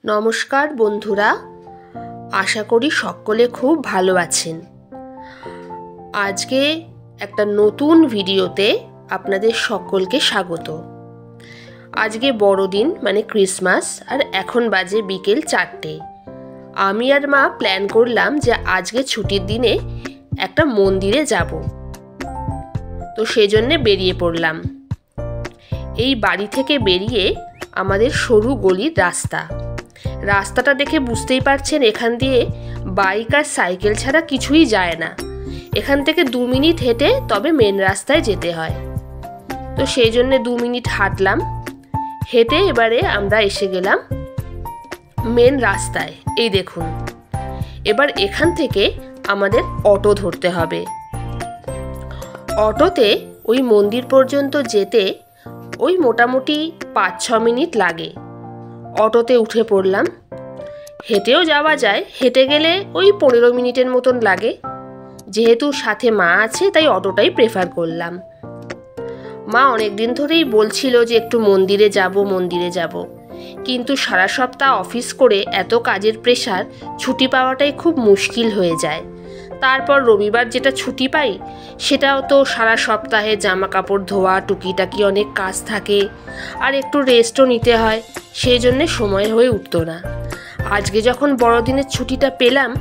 নমস্কার বন্ধুরা, আশা করি সকলে খুব ভালো আছেন। আজকে একটা নতুন ভিডিওতে আপনাদের সকলকে স্বাগত। আজকে বড়দিন মানে ক্রিসমাস, আর এখন বাজে বিকেল 4টে। আমি আর মা প্ল্যান করলাম যে আজকে ছুটির দিনে একটা মন্দিরে যাব, তো সেজন্যে বেরিয়ে পড়লাম। এই বাড়ি থেকে বেরিয়ে আমাদের সরু গলির রাস্তাটা দেখে বুঝতেই পারছেন, এখান দিয়ে বাইক আর সাইকেল ছাড়া কিছুই যায় না। এখান থেকে 2 মিনিট হেঁটে তবে মেন রাস্তায় যেতে হয়। তো সেই জন্যে 2 মিনিট হাঁটলাম, হেঁটে এবারে আমরা এসে গেলাম মেন রাস্তায়। এই দেখুন, এবার এখান থেকে আমাদের অটো ধরতে হবে। অটোতে ওই মন্দির পর্যন্ত যেতে ওই মোটামুটি 5-6 মিনিট লাগে। অটোতে উঠে পড়লাম। হেঁটেও যাওয়া যায়, হেঁটে গেলে ওই 15 মিনিটের মতন লাগে। যেহেতু সাথে মা আছে তাই অটোটাই প্রেফার করলাম। মা অনেক দিন ধরেই বলছিল যে একটু মন্দিরে যাব, কিন্তু সারা সপ্তাহ অফিস করে এত কাজের প্রেশার, ছুটি পাওয়াটাই খুব মুশকিল হয়ে যায়। তারপর রবিবার যেটা ছুটি পাই, সেটাও তো সারা সপ্তাহে জামা কাপড় ধোয়া, টুকিটাকি অনেক কাজ থাকে, আর একটু রেস্টও নিতে হয়, সেই জন্যে সময় হয়ে উঠতো না। আজকে যখন বড়দিনের ছুটিটা পেলাম,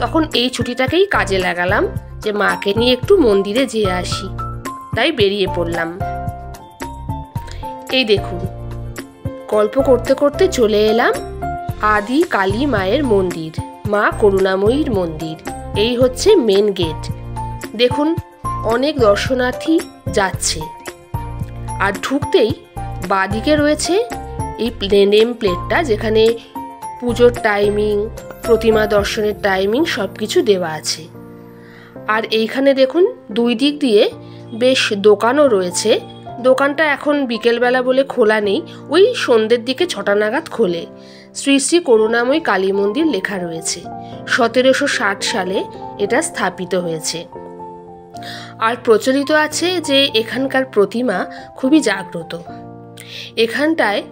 তখন এই ছুটিটাকেই কাজে লাগালাম যে মাকে নিয়ে একটু মন্দিরে যেয়ে আসি, তাই বেরিয়ে পড়লাম। এই দেখুন, গল্প করতে করতে চলে এলাম আদি কালী মায়ের মন্দির, মা করুণাময়ীর মন্দির। এই হচ্ছে মেন গেট। দেখুন, অনেক দর্শনার্থী যাচ্ছে, আর ঢুকতেই বাঁদিকে রয়েছে এই নেম প্লেটটা, যেখানে পুজোর টাইমিং, প্রতিমা দর্শনের টাইমিং সব কিছু দেওয়া আছে। আর এইখানে দেখুন 2 দিক দিয়ে বেশ দোকানও রয়েছে। দোকানটা এখন বিকেলবেলা বলে খোলা নেই, ওই সন্ধ্যের দিকে 6টা নাগাদ খোলে। শ্রী শ্রী করুণাময়ী কালী মন্দির লেখা রয়েছে। 1760 সালে এটা স্থাপিত হয়েছে। আর প্রচলিত আছে যে এখানকার প্রতিমা খুবই জাগ্রত। এখানটায়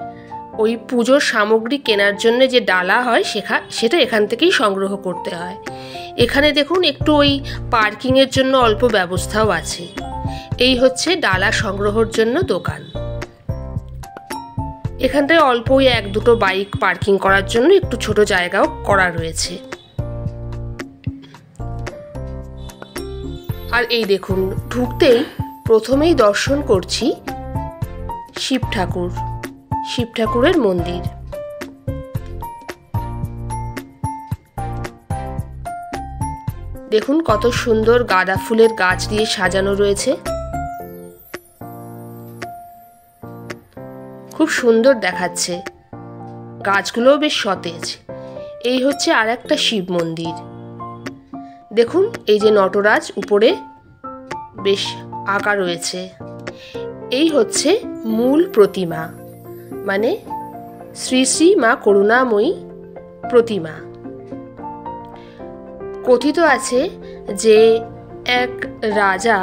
ওই পুজোর সামগ্রী কেনার জন্য যে ডালা হয় সেটা এখান থেকেই সংগ্রহ করতে হয়। এখানে দেখুন একটু ওই পার্কিংয়ের জন্য অল্প ব্যবস্থাও আছে। এই হচ্ছে ডালা সংগ্রহের জন্য দোকান। এখানটায় অল্প ওই 1-2টো বাইক পার্কিং করার জন্য একটু ছোট জায়গাও করা রয়েছে। আর এই দেখুন, ঢুকতেই প্রথমেই দর্শন করছি শিব ঠাকুরের মন্দির। দেখুন কত সুন্দর গাঁদা ফুলের গাছ দিয়ে সাজানো রয়েছে, খুব সুন্দর দেখাচ্ছে। গাছগুলোও বেশ সতেজ। এই হচ্ছে আর একটা শিব মন্দির। দেখুন, এই যে নটরাজ উপরে বেশ আঁকা রয়েছে। এই হচ্ছে মূল প্রতিমা, মানে শ্রী শ্রী মা করুণাময়ী প্রতিমা। কথিত আছে যে এক রাজা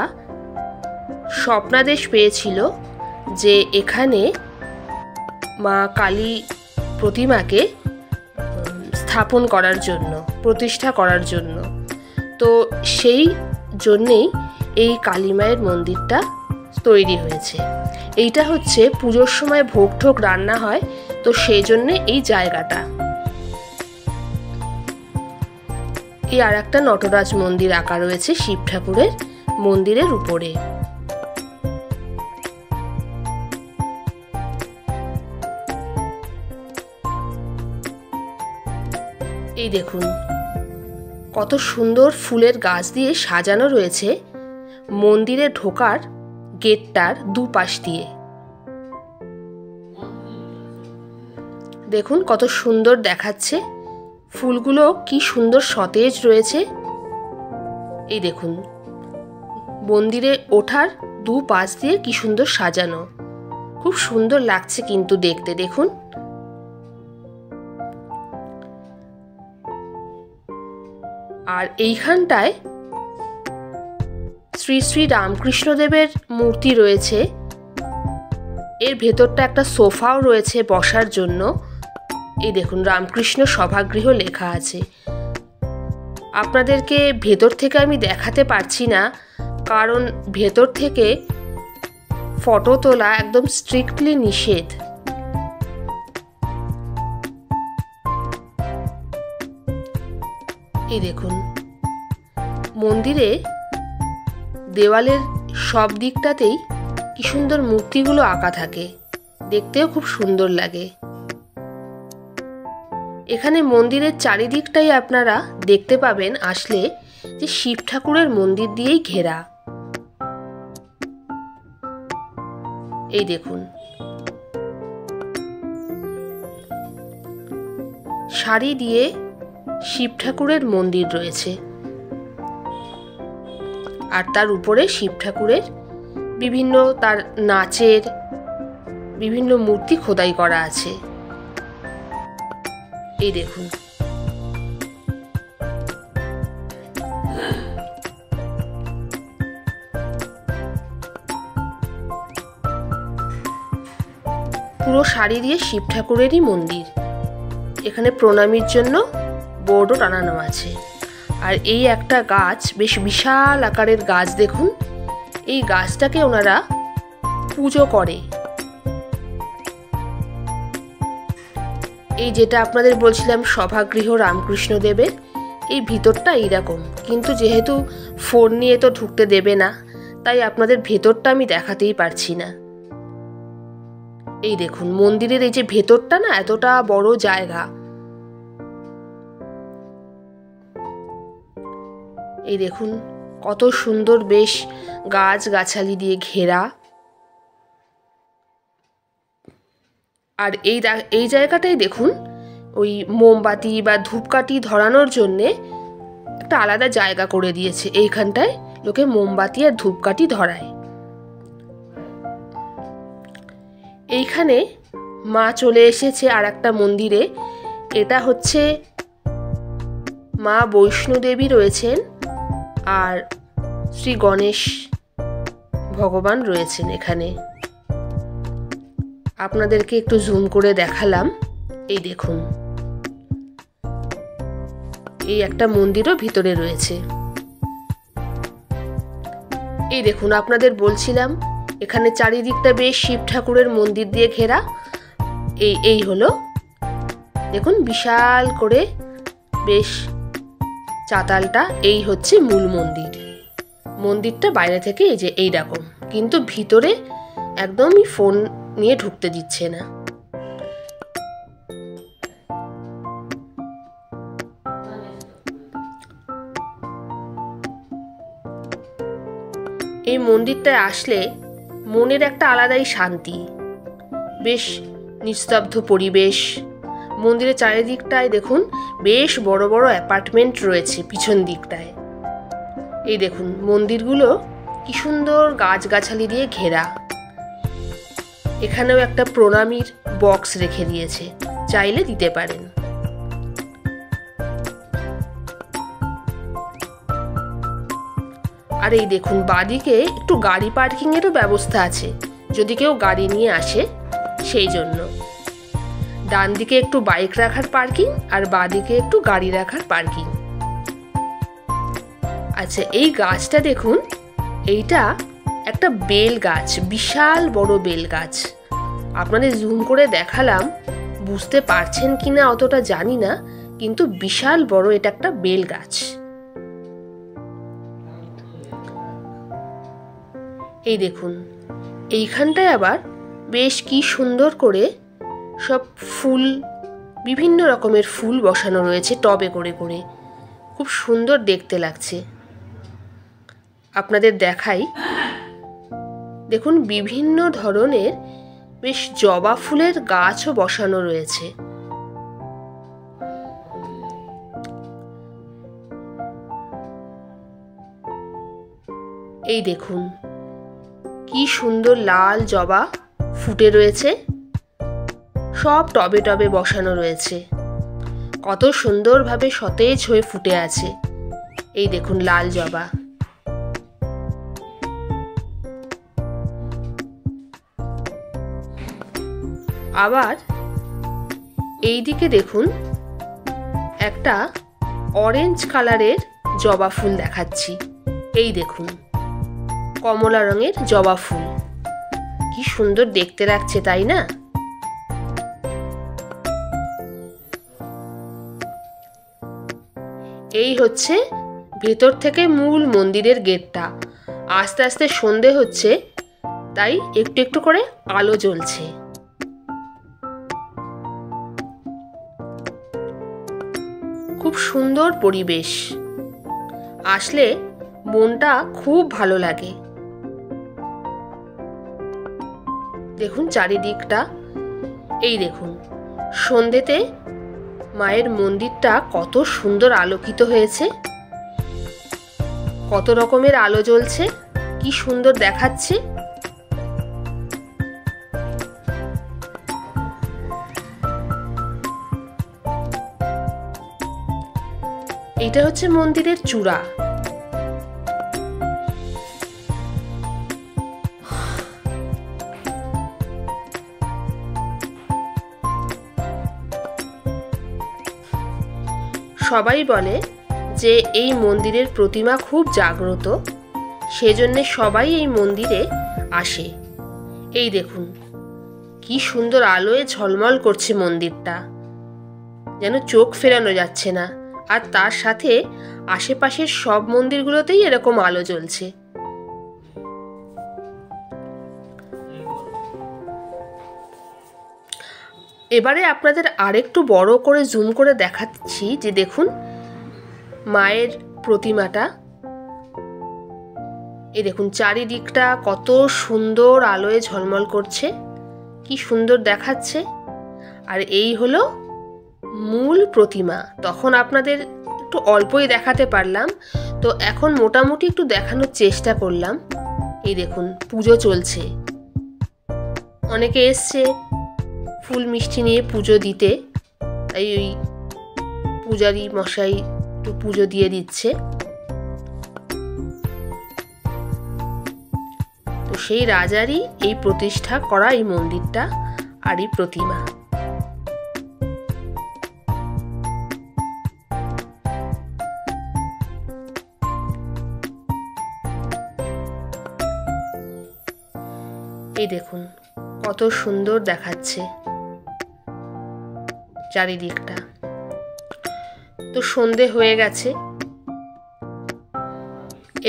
স্বপ্নাদেশ পেয়েছিল যে এখানে মা কালী প্রতিমাকে স্থাপন করার জন্য, প্রতিষ্ঠা করার জন্য। তো সেই জন্যেই এই কালী মায়ের মন্দিরটা তৈরি হয়েছে। এইটা হচ্ছে পুজোর সময় ভোগ ঠোক রান্না হয়, তো সেই জন্যে এই জায়গাটা। এই আর একটা নটরাজ মন্দির আঁকা রয়েছে শিব ঠাকুরের মন্দিরের উপরে। এই দেখুন, কত সুন্দর ফুলের গাছ দিয়ে সাজানো রয়েছে মন্দিরে ঢোকার গেটটার দুপাশ দিয়ে। দেখুন কত সুন্দর দেখাচ্ছে, ফুলগুলো কি সুন্দর সতেজ রয়েছে। এই দেখুন, মন্দিরে ওঠার দুপাশ দিয়ে কি সুন্দর সাজানো, খুব সুন্দর লাগছে কিন্তু দেখতে। দেখুন, আর এইখানটায় শ্রী শ্রী রামকৃষ্ণদেবের মূর্তি রয়েছে। এর ভেতরটা একটা সোফাও রয়েছে বসার জন্য। এই দেখুন রামকৃষ্ণ সভাগৃহ লেখা আছে। আপনাদেরকে ভেতর থেকে আমি দেখাতে পারছি না, কারণ ভেতর থেকে ফটো তোলা একদম স্ট্রিক্টলি নিষেধ। এই দেখুন মন্দিরে দেওয়ালের সব দিকটাতেই কি সুন্দর মূর্তিগুলো আঁকা থাকে, দেখতেও খুব সুন্দর লাগে। এখানে মন্দিরের চারিদিকটাই আপনারা দেখতে পাবেন আসলে যে শিব ঠাকুরের মন্দির দিয়েই ঘেরা। এই দেখুন সারি দিয়ে শিব ঠাকুরের মন্দির রয়েছে, আর তার উপরে শিব ঠাকুরের বিভিন্ন তার নাচের বিভিন্ন মূর্তি খোদাই করা আছে। এই দেখুন পুরো শাড়ি দিয়ে শিব ঠাকুরেরই মন্দির। এখানে প্রণামীর জন্য বোর্ডও টানানো আছে। আর এই একটা গাছ, বেশ বিশাল আকারের গাছ দেখুন, এই গাছটাকে ওনারা পুজো করে। এই যেটা আপনাদের বলছিলাম সভাগৃহ রামকৃষ্ণদেবের, এই ভিতরটা এইরকম, কিন্তু যেহেতু ফোন নিয়ে তো ঢুকতে দেবে না, তাই আপনাদের ভেতরটা আমি দেখাতেই পারছি না। এই দেখুন মন্দিরের এই যে ভেতরটা না, এতটা বড় জায়গা। এই দেখুন কত সুন্দর বেশ গাছ গাছালি দিয়ে ঘেরা। আর এই জায়গাটাই দেখুন ওই মোমবাতি বা ধূপকাঠি ধরানোর জন্যে একটা আলাদা জায়গা করে দিয়েছে। এইখানটায় লোকে মোমবাতি আর ধূপকাঠি ধরায়। এইখানে মা চলে এসেছে আর একটা মন্দিরে। এটা হচ্ছে মা বৈষ্ণোদেবী রয়েছেন আর শ্রী গণেশ ভগবান রয়েছেন এখানে। আপনাদেরকে একটু জুম করে দেখালাম। এই দেখুন এই একটা মন্দিরও ভিতরে রয়েছে। এই দেখুন আপনাদের বলছিলাম এখানে চারিদিকটা বেশ শিব ঠাকুরের মন্দির দিয়ে ঘেরা। এই হলো দেখুন বিশাল করে বেশ চাতালটা, এই হচ্ছে মূল মন্দির। মন্দিরটা বাইরে থেকে এই যে এইরকম, কিন্তু ভিতরে একদমই ফোন নিয়ে ঢুকতে দিচ্ছে না। এই মন্দিরটায় আসলে মনের একটা আলাদাই শান্তি, বেশ নিস্তব্ধ পরিবেশ। মন্দিরের চারিদিকটায় দেখুন বেশ বড় বড় অ্যাপার্টমেন্ট রয়েছে পিছন দিকটায়। এই দেখুন মন্দিরগুলো কি সুন্দর গাছগাছালি দিয়ে ঘেরা। এখানেও একটা প্রণামীর বক্স রেখে দিয়েছে, চাইলে দিতে পারেন। আর এই দেখুন বাদিকে একটু গাড়ি পার্কিং এরও ব্যবস্থা আছে, যদি কেউ গাড়ি নিয়ে আসে সেই জন্য। ডান দিকে একটু বাইক রাখার পার্কিং আর বাদিকে একটু গাড়ি রাখার পার্কিং। আচ্ছা এই গাছটা দেখুন, এইটা একটা বেল গাছ, বিশাল বড় বেল গাছ। আপনাদের জুম করে দেখালাম, বুঝতে পারছেন কিনা অতটা জানি না, কিন্তু বিশাল বড় এটা একটা বেল গাছ। এই দেখুন এইখানটায় আবার বেশ কি সুন্দর করে সব ফুল, বিভিন্ন রকমের ফুল বসানো রয়েছে টবে করে করে, খুব সুন্দর দেখতে লাগছে। আপনাদের দেখাই, দেখুন বিভিন্ন ধরনের বেশ জবা ফুলের গাছও বসানো রয়েছে। এই দেখুন কি সুন্দর লাল জবা ফুটে রয়েছে, সব টবে টবে বসানো রয়েছে, কত সুন্দরভাবে সতেজ হয়ে ফুটে আছে। এই দেখুন লাল জবা। আবার এই দিকে দেখুন একটা অরেঞ্জ কালারের জবা ফুল দেখাচ্ছি। এই দেখুন কমলা রঙের জবা ফুল, কি সুন্দর দেখতে লাগছে তাই না? এই হচ্ছে ভেতর থেকে মূল মন্দিরের গেটটা। আস্তে আস্তে সন্ধে হচ্ছে, তাই একটু একটু করে আলো জ্বলছে। খুব সুন্দর পরিবেশ, আসলে মনটা খুব ভালো লাগে। দেখুন চারিদিকটা, এই দেখুন সন্ধেতে মায়ের মন্দিরটা কত সুন্দর আলোকিত হয়েছে, কত রকমের আলো জ্বলছে, কি সুন্দর দেখাচ্ছে। এটা হচ্ছে মন্দিরের চূড়া। সবাই বলে যে এই মন্দিরের প্রতিমা খুব জাগ্রত, সেজন্য সবাই এই মন্দিরে আসে। এই দেখুন কি সুন্দর আলোয় ঝলমল করছে মন্দিরটা, যেন চোখ ফেরানো যাচ্ছে না। আর তার সাথে আশেপাশের সব মন্দিরগুলোতেই এরকম আলো জ্বলছে। এবারে আপনাদের আরেকটু বড় করে জুম করে দেখাচ্ছি যে দেখুন মায়ের প্রতিমাটা। এই দেখুন চারিদিকটা কত সুন্দর আলোয় ঝলমল করছে, কি সুন্দর দেখাচ্ছে। আর এই হলো মূল প্রতিমা। তখন আপনাদের একটু অল্পই দেখাতে পারলাম, তো এখন মোটামুটি একটু দেখানোর চেষ্টা করলাম। এই দেখুন পুজো চলছে, অনেকে এসছে ফুল মিষ্টি নিয়ে পুজো দিতে, তাই ওই পূজারি মশাই একটু পুজো দিয়ে দিচ্ছে। তো সেই রাজারই এই প্রতিষ্ঠা করা এই মন্দিরটা আর এই প্রতিমা। এই দেখুন কত সুন্দর দেখাচ্ছে চারিদিকটা। তো সন্ধে হয়ে গেছে,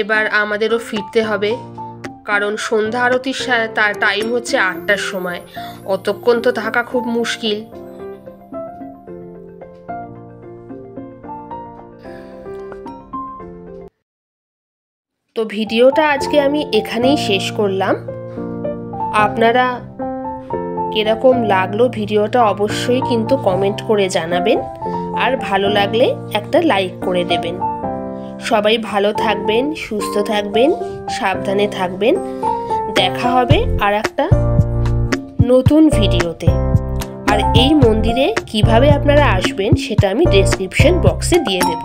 এবার আমাদেরও ফিরতে হবে, কারণ সন্ধ্যা আরতির তার টাইম হচ্ছে 8টার সময়। অতক্ষণ তো থাকা খুব মুশকিল। তো ভিডিওটা আজকে আমি এখানেই শেষ করলাম। আপনারা কিরকম লাগলো ভিডিওটা অবশ্যই কিন্তু কমেন্ট করে জানাবেন, আর ভালো লাগলে একটা লাইক করে দেবেন। সবাই ভালো থাকবেন, সুস্থ থাকবেন, সাবধানে থাকবেন। দেখা হবে আর একটা নতুন ভিডিওতে। আর এই মন্দিরে কিভাবে আপনারা আসবেন সেটা আমি ডেসক্রিপশন বক্সে দিয়ে দেব।